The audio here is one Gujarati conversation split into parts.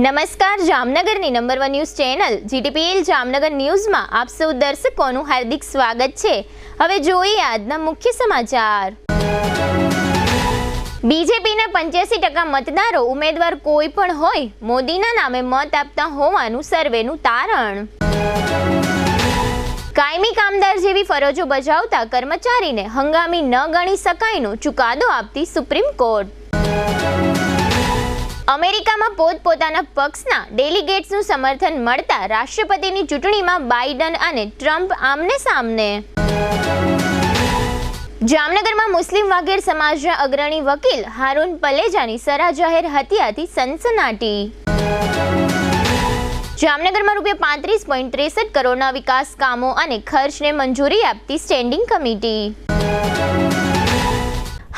નમસ્કાર, જામનગરની number 1 news channel GTPL Jamnagar ન્યૂઝમાં આપ સૌ દર્શકોનું હાર્દિક સ્વાગત છે। હવે જોઈએ આજના મુખ્ય સમાચાર। બીજેપીના 85% મતદારો ઉમેદવાર કોઈ પણ હોય મોદીના નામે મત આપતા હોવાનું સર્વેનું તારણ। કાયમી કામદાર જેવી ફરજો બજાવતા કર્મચારીને હંગામી ન ગણી શકાયનો ચુકાદો આપતી સુપ્રીમ કોર્ટ। અમેરિકામાં પોતપોતાના પક્ષના ડેલિગેટ્સનું સમર્થન મળતા રાષ્ટ્રપતિની ચૂંટણીમાં બાઇડન અને ટ્રમ્પ આમને સામને। જામનગરમાં મુસ્લિમ વાઘેર સમાજના અગ્રણી વકીલ હારૂન પલેજાની સરા જાહેર હત્યાથી સનસનાટી। જામનગરમાં ₹35.63 કરોડના વિકાસ કામો અને ખર્ચને મંજૂરી આપતી સ્ટેન્ડિંગ કમિટી।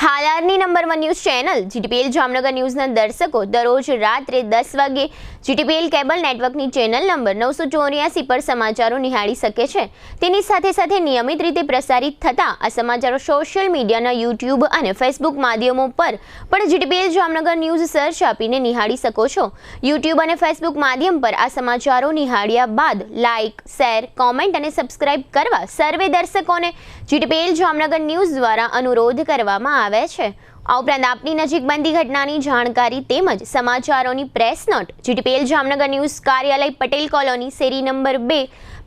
હાલારની number 1 news channel GTPL Jamnagar ન્યૂઝના દર્શકો દરરોજ રાત્રે 10 વાગે GTPL કેબલ નેટવર્કની ચેનલ નંબર 984 પર સમાચારો નિહાળી શકે છે। તેની સાથે સાથે નિયમિત રીતે પ્રસારિત થતા આ સમાચારો સોશિયલ મીડિયાના YouTube અને Facebook માધ્યમો પર પણ GTPL જામનગર ન્યૂઝ સર્ચ આપીને નિહાળી શકો છો। YouTube અને Facebook માધ્યમ પર આ સમાચારો નિહાળ્યા બાદ લાઇક, શેર, કોમેન્ટ અને સબસ્ક્રાઇબ કરવા સર્વે દર્શકોને GTPL જામનગર ન્યૂઝ દ્વારા અનુરોધ કરવામાં આવે છે। આ ઉપરાંત આપની નજીક બનતી ઘટનાની જાણકારી તેમજ સમાચારોની press note GTPL Jamnagar news કાર્યાલય પટેલ કોલોની શેરી નંબર 2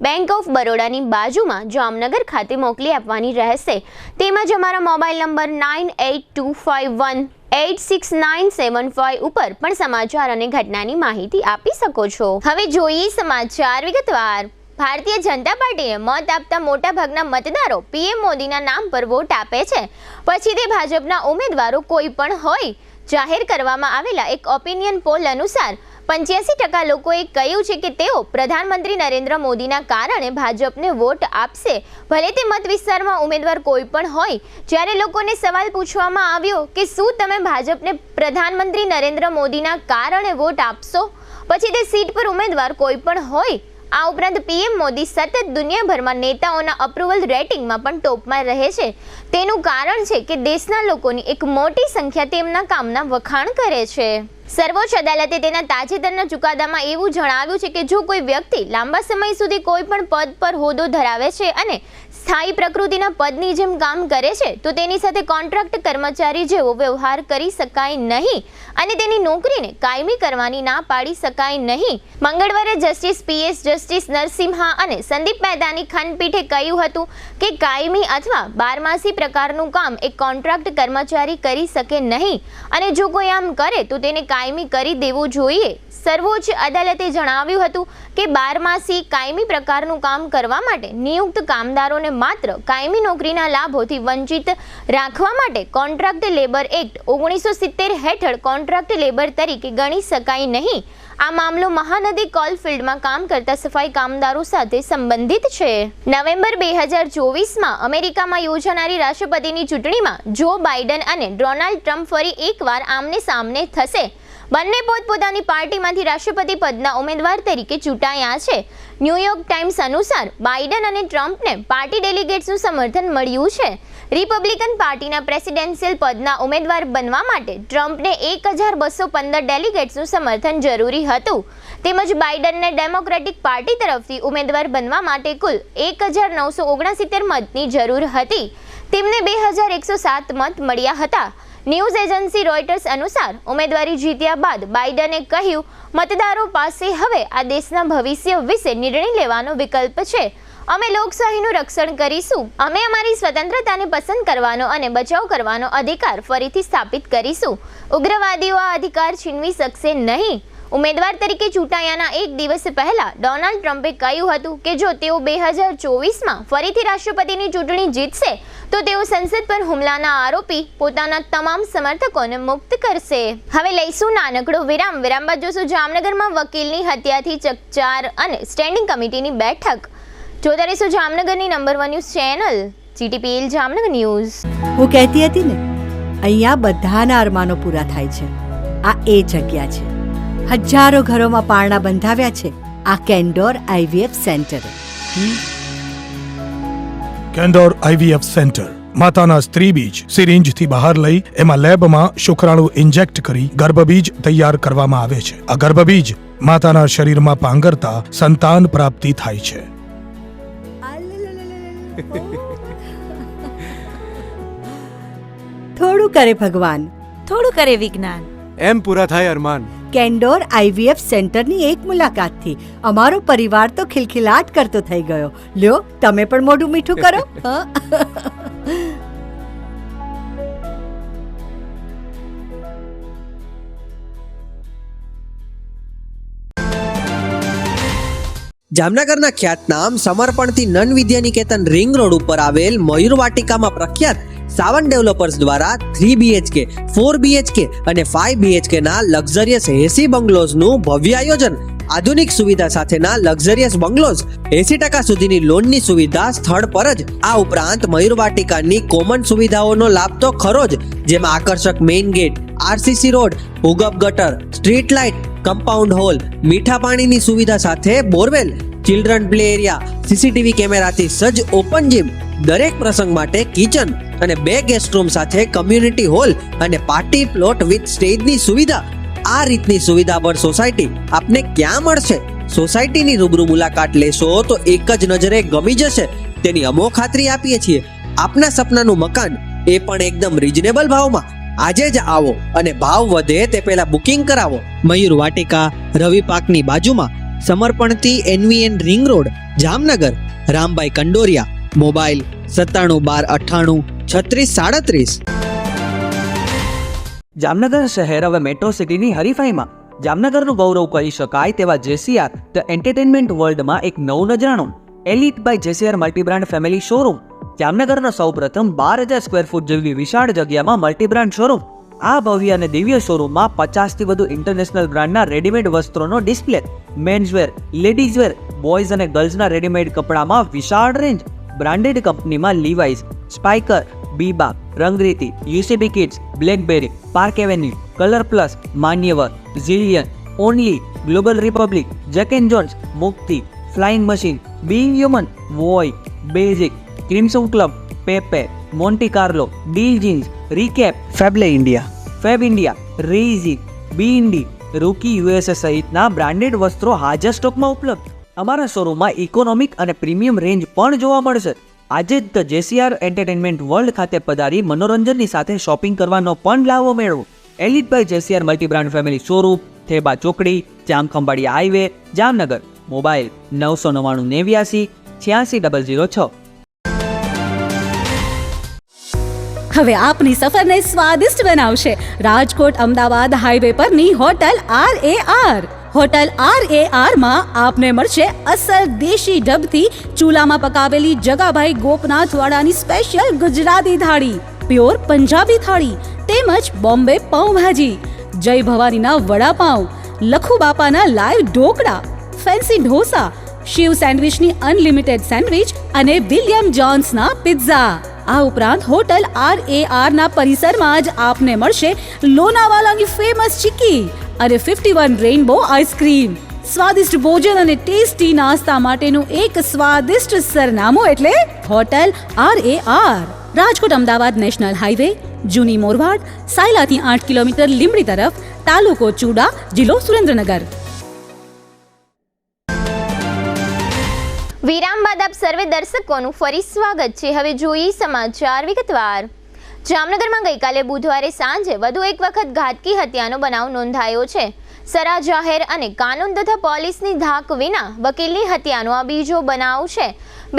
બેંક ઓફ બરોડાની બાજુમાં જામનગર ખાતે મોકલી આપવાની રહેશે। તેમજ અમારા મોબાઈલ નંબર 9825186975 ઉપર પણ સમાચાર અને ઘટનાની માહિતી આપી શકો છો। હવે જોઈએ સમાચાર વિગતવાર। ભારતીય જનતા પાર્ટીએ મત આપતા મોટાભાગના મતદારો PM મોદીના નામ પર વોટ આપે છે। પછી તે ભાજપના ઉમેદવારો કોઈ પણ હોય। જાહેર કરવામાં આવેલા એક ઓપિનિયન પોલ અનુસાર 85% લોકોએ કહ્યું છે કે તેઓ પ્રધાનમંત્રી નરેન્દ્ર મોદીના કારણે ભાજપને વોટ આપશે, ભલે તે મત વિસ્તારમાં ઉમેદવાર કોઈ પણ હોય। જ્યારે લોકોને સવાલ પૂછવામાં આવ્યો કે શું તમે ભાજપને પ્રધાનમંત્રી નરેન્દ્ર મોદીના કારણે વોટ આપશો, પછી તે સીટ પર ઉમેદવાર કોઈ પણ હોય। આ ઉપરાંત PM મોદી સતત દુનિયાભરમાં નેતાઓના અપ્રુવલ રેટિંગમાં પણ ટોપમાં રહે છે। તેનું કારણ છે કે દેશના લોકોની એક મોટી સંખ્યા તેમના કામના વખાણ કરે છે। સર્વોચ્ચ અદાલતે તેના તાજેતરના ચુકાદામાં એવું જણાવ્યું છે કે જો કોઈ વ્યક્તિ લાંબા સમય સુધી કોઈ પણ પદ પર હોદ્દો ધરાવે છે અને સ્થાયી પ્રકૃતિના પદની જેમ કામ કરે છે તો તેની સાથે કોન્ટ્રાક્ટ કર્મચારી જેવો વ્યવહાર કરી શકાય નહીં અને તેની નોકરીને કાયમી કરવાની ના પાડી શકાય નહીં। મંગળવારે જસ્ટિસ PS, જસ્ટિસ નરસિમ્હા અને સંદીપ મહેતાની ખંડપીઠે કહ્યું હતું કે કાયમી અથવા બારમાસી પ્રકારનું કામ એક કોન્ટ્રાક્ટ કર્મચારી કરી શકે નહીં અને જો કોઈ આમ કરે તો તેને કાયમી કરી દેવું જોઈએ। સર્વોચ્ચ અદાલતે જણાવ્યું હતું કે બારમાસી કાયમી પ્રકારનું કામ કરવા માટે નિયુક્ત કામદારોને માત્ર કાયમી નોકરીના લાભોથી વંચિત રાખવા માટે કોન્ટ્રાક્ટ લેબર એક્ટ 1970 હેઠળ કોન્ટ્રાક્ટ લેબર તરીકે ગણી શકાય નહીં। આ મામલો મહાનદી કોલફિલ્ડમાં કામ કરતા સફાઈ કામદારો સાથે સંબંધિત છે। નવેમ્બર 2024માં અમેરિકામાં યોજાનારી રાષ્ટ્રપતિની ચૂંટણીમાં જો બાઇડન અને ડોનાલ્ડ ટ્રમ્પ ફરી એકવાર આમને સામને થશે। બંને પોતપોતાની પાર્ટીમાંથી રાષ્ટ્રપતિ પદના ઉમેદવાર તરીકે ચૂંટાયા છે। ન્યૂયોર્ક ટાઈમ્સ અનુસાર બાઇડન અને ટ્રમ્પને પાર્ટી ડેલિગેટ્સનું સમર્થન મળ્યું છે। રિપબ્લિકન પાર્ટીના પ્રેસિડેન્શિયલ પદના ઉમેદવાર બનવા માટે ટ્રમ્પને 1215 ડેલિગેટ્સનું સમર્થન જરૂરી હતું, તેમજ બાઇડનને ડેમોક્રેટિક પાર્ટી તરફથી ઉમેદવાર બનવા માટે કુલ 1969 મતની જરૂર હતી। તેમને 2107 મત મળ્યા હતા। ન્યૂઝ એજન્સી રોયટર્સ અનુસાર ઉમેદવારી જીત્યા બાદ બાઇડને કહ્યું, મતદારો પાસે હવે આ દેશના ભવિષ્ય વિશે નિર્ણય લેવાનો વિકલ્પ છે। અમે લોકશાહીનું રક્ષણ કરીશું। અમે અમારી સ્વતંત્રતાને પસંદ કરવાનો અને બચાવ કરવાનો અધિકાર ફરીથી સ્થાપિત કરીશું। ઉગ્રવાદીઓ આ અધિકાર છીનવી શકશે નહીં। ઉમેદવાર તરીકે ચૂંટાયાના એક દિવસ પહેલા ડોનાલ્ડ ટ્રમ્પે કહ્યું હતું કે જો તેઓ 2024માં ફરીથી રાષ્ટ્રપતિની ચૂંટણી જીતશે તો તેઓ સંસદ પર હુમલાના આરોપી પોતાના તમામ સમર્થકોને મુક્ત કરશે। હવે લઈશું નાનકડો વિરામ। વિરામ બાદ જોશું જામનગરમાં વકીલની હત્યાથી ચકચાર અને સ્ટેન્ડિંગ કમિટીની બેઠક। જોતા રહીશું જામનગરની number 1 news channel GTPL Jamnagar news. હું કહેતી હતી ને, અહીંયા બધાના અરમાનો પૂરા થાય છે। આ એ જગ્યા છે। હજારો ઘરોમાં પારણા બંધાવ્યા છે આ કેન્ડોર IVF સેન્ટરે। કેન્ડોર IVF સેન્ટર માતાના સ્ત્રી બીજ સિરિંજથી બહાર લઈ એમાં લેબમાં શુક્રાણુ ઇન્જેક્ટ કરી ગર્ભબીજ તૈયાર કરવામાં આવે છે। આ ગર્ભબીજ માતાના શરીરમાં પાંગરતા સંતાન પ્રાપ્તિ થાય છે. થોડું કરે ભગવાન, થોડું કરે વિજ્ઞાન. એમ પૂરા થાય અરમાન. કેન્ડોર આઈવીએફ સેન્ટરની એક મુલાકાતથી અમારો પરિવાર તો ખિલખિલાટ કરતો થઈ ગયો. લ્યો, તમે પણ મોઢું મીઠું કરો. જામનગરના ખ્યાતનામ સમર્પણથી નન વિદ્યા નિકેતન રિંગ રોડ ઉપર આવેલ મયુર વાટિકામાં પ્રખ્યાત સાવન ડેવલપર્સ દ્વારા 3 BHK, 4 BHK અને 5 BHK ના લક્ઝરિયસ 80 બંગલોઝનું ભવ્ય આયોજન. આધુનિક સુવિધા સાથેના લક્ઝરિયસ બંગલોઝ, 80% સુધીની લોનની સુવિધા સ્થળ પર જ. આ ઉપરાંત મયુર વાટિકાની કોમન સુવિધાઓનો લાભ તો ખરો જ, જેમાં આકર્ષક મેઇન ગેટ, RCC રોડ, ભૂગર્ભ ગટર, સ્ટ્રીટ લાઇટ, કમ્પાઉન્ડ હોલ, મીઠા પાણીની સુવિધા સાથે borewell, children play area, CCTV કેમેરાથી સજ્જ ઓપન જીમ, દરેક પ્રસંગ માટે કિચન અને 2 ગેસ્ટ રૂમ સાથે કમ્યુનિટી હોલ અને પાર્ટી પ્લોટ વિથ સ્ટેજની સુવિધા. આ રીતની સુવિધાભર સોસાયટી આપને ક્યાં મળશે? સોસાયટીની રૂબરૂ મુલાકાત લેશો તો એક જ નજરે ગમી જશે, તેની અમો ખાતરી આપીએ છીએ. આપના સપનાનું મકાન, એ પણ એકદમ રીઝનેબલ ભાવમાં. આજે જ આવો અને ભાવ વધે તે પહેલા બુકિંગ કરાવો. મયુર વાટિકા, રવિ પાર્કની બાજુમાં, સમર્પણથી NVN ring road, Jamnagar. Rambhai Kandoriya. Mobile 9712983637. Jamnagar શહેર હવે મેટ્રો સિટીની હરીફાઈમાં જામનગરનું ગૌરવ કહી શકાય તેવા JCR ધ એન્ટરટેનમેન્ટ વર્લ્ડમાં એક નવું નજરાણું. Elite by JCR multibrand family showroom. જામનગરના સૌપ્રથમ 12,000 સ્ક્વેર ફૂટ જેવી વિશાળ જગ્યામાં મલ્ટીબ્રાન્ડ શોરૂમ. આ ભવ્ય અને દિવ્ય શોરૂમમાં 50થી વધુ ઇન્ટરનેશનલ બ્રાન્ડના રેડીમેડ વસ્ત્રોનો ડિસ્પ્લે, મેન્સવેર, લેડીઝવેર, બોયઝ અને ગર્લ્સના રેડીમેડ કપડામાં વિશાળ રેન્જ. બ્રાન્ડેડ કંપનીમાં Levi's, Spykar, Biba, Rangriti, UCB kids, Blackberry, Park Avenue, Color Plus, Manyavar, Zillion, Only, Global Republic, Jack and Jones, Mukti, Flying Machine, Being Human, Voi, Basic, Crimson Club, Pepe, Monte Carlo, Deal Jeans, Recap, ફેબલે ઇન્ડિયા, ફેબ ઇન્ડિયા, રેઝી, બીઇન્ડી, રૂકી USA સહિતના બ્રાન્ડેડ વસ્ત્રો હાજર સ્ટોકમાં ઉપલબ્ધ. અમારા શોરૂમમાં ઇકોનોમિક અને પ્રીમિયમ રેન્જ પણ જોવા મળશે. આજે જ ધ JCR એન્ટરટેનમેન્ટ વર્લ્ડ ખાતે પધારી મનોરંજનની સાથે શોપિંગ કરવાનો પણ લાવો મેળવો. Elite by JCR multibrand family showroom, Theba ચોકડી, જામખંભાળિયા હાઈવે, જામનગર. મોબાઈલ 999 89 86 006. હવે આપની સફરને સ્વાદિષ્ટ બનાવશે રાજકોટ અમદાવાદ હાઈવે પરની હોટલ RAR. હોટલ RAR માં આપને મળશે અસલ દેશી ઢબથી ચૂલામાં પકાવેલી જગાભાઈ ગોપનાથવાળાની સ્પેશિયલ ગુજરાતી થાળી, પ્યોર પંજાબી થાળી તેમજ બોમ્બે પાઉંભાજી, જય ભવાનીના વડાપાઉં, લખુ બાપાના લાઈવ ઢોકળા, ફેન્સી ઢોસા, શિવ સેન્ડવિચની અનલિમિટેડ સેન્ડવિચ અને વિલિયમ જોન્સના પિઝા. આ ઉપરાંત હોટલ RAR ના પરિસરમાં જ આપને મળશે લોનાવાલાની ફેમસ ચીકી અને 51 રેઇનબો આઈસ્ક્રીમ. સ્વાદિષ્ટ ભોજન અને ટેસ્ટી નાસ્તા માટેનું એક સ્વાદિષ્ટ સરનામું એટલે hotel RAR. Rajkot Ahmedabad national highway, જૂની મોરવાડ, સાયલાથી 8 કિલોમીટર લીંબડી તરફ, તાલુકો ચૂડા, જિલ્લો સુરેન્દ્રનગર. વિરામ બાદ આપ સર્વે દર્શકોનું ફરી સ્વાગત છે. હવે જોઈએ સમાચાર વિગતવાર. જામનગરમાં ગઈકાલે બુધવારે સાંજે વધુ એક વખત ઘાતકી હત્યાનો બનાવ નોંધાયો છે. સરા જાહેર અને કાનૂન તથા પોલીસની ધાક વિના વકીલની હત્યાનો આ બીજો બનાવ છે.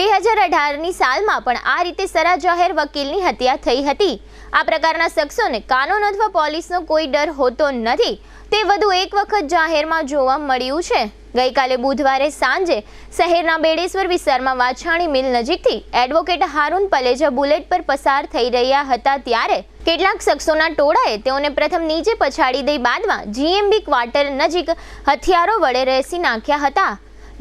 2018ની સાલમાં પણ આ રીતે સરા જાહેર વકીલની હત્યા થઈ હતી. આ પ્રકારના શખ્સોને કાનૂન અથવા પોલીસનો કોઈ ડર હોતો નથી, તે વધુ એક વખત જાહેરમાં જોવા મળ્યું છે. ગઈકાલે બુધવારે સાંજે શહેરના બેડેશ્વર વિસ્તારમાં વાછાણી મિલ નજીકથી એડવોકેટ હારૂન પલેજા બુલેટ પર પસાર થઈ રહ્યા હતા ત્યારે કેટલાક શખ્સોના ટોળાએ તેઓને પ્રથમ નીચે પછાડી દઈ બાદમાં GMB ક્વાર્ટર નજીક હથિયારો વડે રેસી નાખ્યા હતા.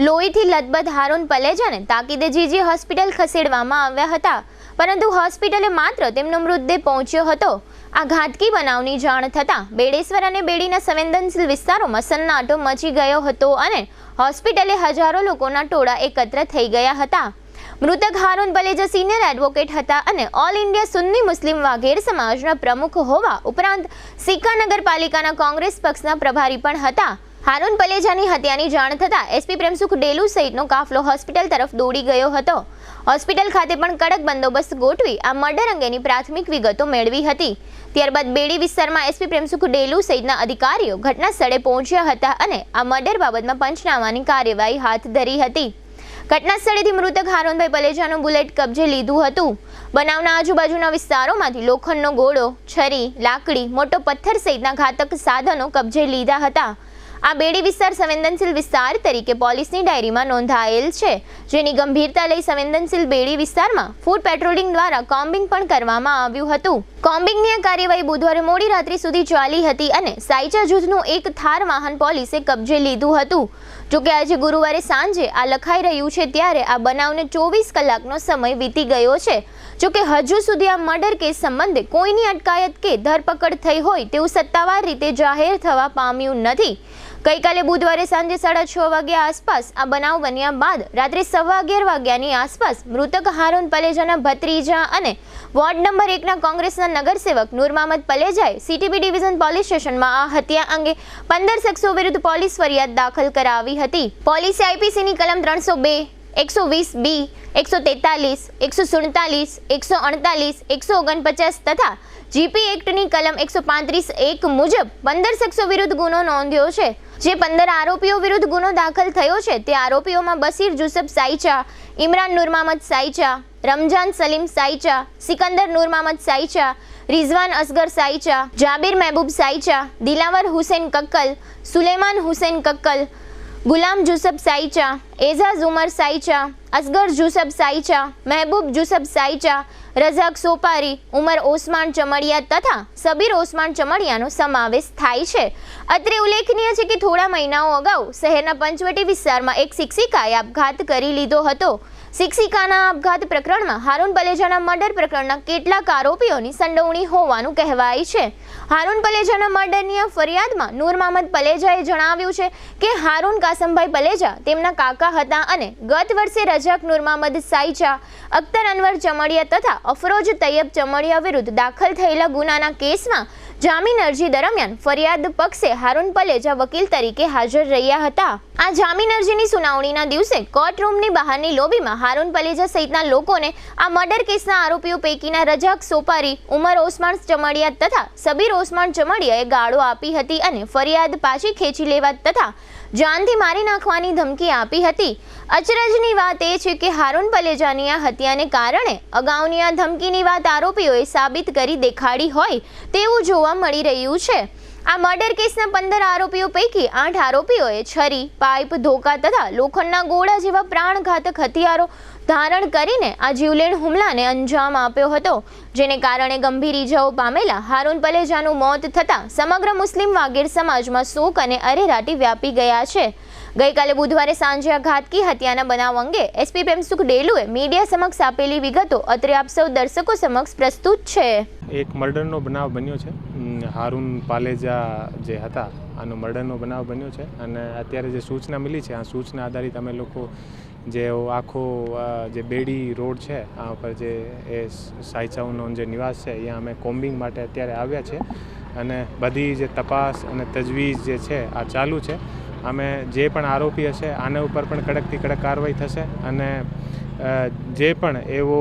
લોહીથી લથબથ હારૂન પલેજાને તાકીદે GG હોસ્પિટલ ખસેડવામાં આવ્યા હતા, પરંતુ હોસ્પિટલે માત્ર તેમનો મૃતદેહ પહોંચ્યો હતો. આ ઘાતકી બનાવની જાણ થતાં બેડેશ્વર અને બેડીના સંવેદનશીલ વિસ્તારોમાં સન્નાટો મચી ગયો હતો અને હોસ્પિટલે હજારો લોકોના ટોળા એકત્ર થઈ ગયા હતા. મૃતક હારૂન પલેજા સિનિયર એડવોકેટ હતા અને ઓલ ઇન્ડિયા સુન્ની મુસ્લિમ વાઘેર સમાજના પ્રમુખ હોવા ઉપરાંત સિક્કા નગરપાલિકાના કોંગ્રેસ પક્ષના પ્રભારી પણ હતા. હારૂન પલેજાની હત્યાની જાણ થતાં એસપી પ્રેમસુખ ડેલુ સહિતનો કાફલો હોસ્પિટલ તરફ દોડી ગયો હતો. હોસ્પિટલ ખાતે પણ કડક બંદોબસ્ત ગોઠવી આ મર્ડર અંગેની પ્રાથમિક વિગતો મેળવી હતી. ત્યારબાદ બેડી વિસ્તારમાં એસપી પ્રેમસુખ ડેલુ સહિતના અધિકારીઓ ઘટના સ્થળે પહોંચ્યા હતા અને આ મર્ડર બાબતમાં પંચનામાની કાર્યવાહી હાથ ધરી હતી. ઘટના સ્થળેથી મૃતક હારૂનભાઈ પલેજાનું બુલેટ કબજે લીધું હતું. બનાવના આજુબાજુના વિસ્તારોમાંથી લોખંડનો ગોળો, છરી, લાકડી, મોટો પથ્થર સહિતના ઘાતક સાધનો કબજે લીધા હતા. આ બેડી વિસ્તાર સંવેદનશીલ વિસ્તાર તરીકે પોલીસની ડાયરીમાં નોંધાયેલ છે, જેની ગંભીરતા લઈ સંવેદનશીલ બેડી વિસ્તારમાં ફૂડ પેટ્રોલિંગ દ્વારા કોમ્બિંગ પણ કરવામાં આવ્યું હતું. કોમ્બિંગની આ કાર્યવાહી બુધવારે મોડી રાત્રિ સુધી ચાલી હતી અને સાયચા જૂથનું એક થાર વાહન પોલીસે કબજે લીધું હતું. જોકે આજે ગુરુવારે સાંજે આ લખાઈ રહ્યું છે ત્યારે આ બનાવને 24 કલાકનો સમય વીતી ગયો છે. જોકે હજુ સુધી આ મર્ડર કેસ સંબંધે કોઈની અટકાયત કે ધરપકડ થઈ હોય તેવું સત્તાવાર રીતે જાહેર થવા પામ્યું નથી. ગઈકાલે બુધવારે સાંજે 6:30 વાગ્યા આસપાસ આ બનાવ બન્યા બાદ રાત્રે 11:15 વાગ્યાની આસપાસ મૃતક હારૂન પલેજાના ભત્રીજા અને વોર્ડ નંબર 1ના કોંગ્રેસના નગરસેવક નૂર મહમદ પલેજાએ સીટીબી ડિવિઝન પોલીસ સ્ટેશનમાં આ હત્યા અંગે 15 શખ્સો વિરુદ્ધ પોલીસ ફરિયાદ દાખલ કરાવી હતી. પોલીસે આઈપીસીની કલમ 302, 120B, 143, 147, 148, 149 તથા જીપી એક્ટની કલમ 135(1) મુજબ 15 શખ્સો વિરુદ્ધ ગુનો નોંધ્યો છે. જે 15 આરોપીઓ વિરુદ્ધ ગુનો દાખલ થયો છે તે આરોપીઓમાં બસીર જુસફ સાઈચા, ઇમરાન નૂર મહમદ સાઈચા, રમજાન સલીમ સાઈચા, સિકંદર નૂર મહમદ સાઈચા, રિઝવાન અસગર સાઈચા, જાબિર મહેબૂબ સાઈચા, દિલાવર હુસૈન કક્કલ, સુલેમાન હુસૈન કક્કલ, ગુલામ જુસફ સાઈચા, એઝાઝ ઉમર સાઈચા, અસગર જુસફ સાઈચા, મહેબૂબ જુસફ સાઈચા, રઝાક સોપારી, ઉમર ઓસમાન ચમડિયા તથા સબીર ઓસમાન ચમડિયાનો સમાવેશ થાય છે. અત્રે ઉલ્લેખનીય છે કે થોડા મહિનાઓ અગાઉ શહેરના પંચવટી વિસ્તારમાં એક શિક્ષિકાએ આપઘાત કરી લીધો હતો. શિક્ષિકાના આપઘાત પ્રકરણમાં હારૂન પલેજાના મર્ડર પ્રકરણના કેટલાક આરોપીઓની સંડોવણી હોવાનું કહેવાય છે. હારૂન પલેજાના મર્ડરની આ ફરિયાદમાં નૂર મહમદ પલેજાએ જણાવ્યું છે કે હારૂન કાસમભાઈ પલેજા તેમના કાકા હતા અને ગત વર્ષે રજાક નૂર મહમદ સાઈચા, અખ્તર અનવર ચમડિયા તથા અફરોજ તૈયબ ચમડિયા વિરુદ્ધ દાખલ થયેલા ગુનાના કેસમાં જામીન અરજી દરમિયાન ફરિયાદ પક્ષે હારૂન પલેજા વકીલ તરીકે હાજર રહ્યા હતા. આ જામીન અરજીની સુનાવણીના દિવસે કોર્ટરૂમની બહારની લોબીમાં હારૂન પલેજા સહિતના લોકોને આ મર્ડર કેસના આરોપીઓ પૈકીના રજાક સોપારી, ઉમર ઓસમાન ચમડિયા તથા સબીર ઓસમાન ચમડિયાએ ગાળો આપી હતી અને ફરિયાદ પાછી ખેંચી લેવા તથા જાનથી મારી નાખવાની ધમકી આપી હતી. અચરજની વાત એ છે કે હારૂન પલેજાની આ હત્યાને કારણે અગાઉની આ ધમકીની વાત આરોપીઓએ સાબિત કરી દેખાડી હોય તેવું જોવા મળી રહ્યું છે. આ મર્ડર કેસના 15 આરોપીઓ પૈકી 8 આરોપીઓએ છરી, પાઇપ, ધોકા તથા લોખંડના ગોળા જેવા પ્રાણઘાતક હથિયારો ધારણ કરીને આ જીવલેણ હુમલાને અંજામ આપ્યો હતો, જેને કારણે ગંભીર ઈજાઓ પામેલા હારૂન પલેજાનું મોત થતાં સમગ્ર મુસ્લિમ વાગેર સમાજમાં શોક અને અરેરાટી વ્યાપી ગયા છે. ગઈકાલે બુધવારે સાંજે આ ઘાતકી હત્યાના બનાવ અંગે એસપી પ્રેમસુખ ડેલુએ મીડિયા સમક્ષ આપેલી વિગતો અત્રે આપ સૌ દર્શકો સમક્ષ પ્રસ્તુત છે. એક મર્ડરનો બનાવ બન્યો છે. હારૂન પાલેજા જે હતા આનો મર્ડરનો બનાવ બન્યો છે અને અત્યારે જે સૂચના મળી છે આ સૂચના આધારિત અમે લોકો જે આખો જે બેડી રોડ છે આ ઉપર જે એ સાઈચાઓનો જે નિવાસ છે અહીંયા અમે કોમ્બિંગ માટે અત્યારે આવ્યા છે અને બધી જે તપાસ અને તજવીજ જે છે આ ચાલુ છે. અમે જે પણ આરોપી હશે આના ઉપર પણ કડકથી કડક કાર્યવાહી થશે અને જે પણ એવો